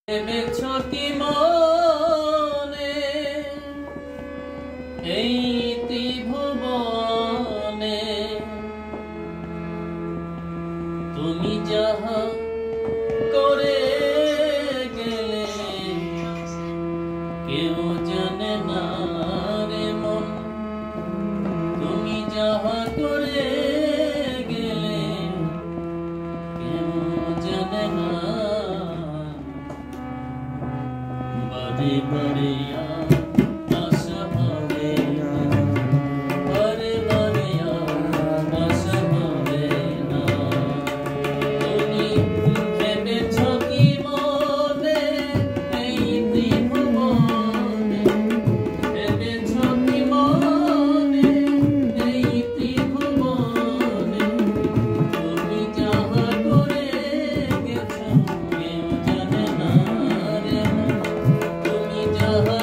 ভেবেছো কি মনে এই ত্রিভুবনে তুমি যাহা করে গেলে কেউ জানে না রে মন, তুমি যাহা করে গেলে কেউ জানে না। বারে বারে আশা হবে না, বারে বারে আশা হবে না। তুমি ভেবেছো কি মনে এই ত্রিভুবনে, ভেবেছো কি মনে এই ত্রিভুবনে তুমি যাহা করে গেছো কেউ জানে না রে, তুমি যাহা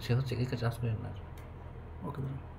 সে হচ্ছে এদিকে চান্স করেন না। ওকে দাদা।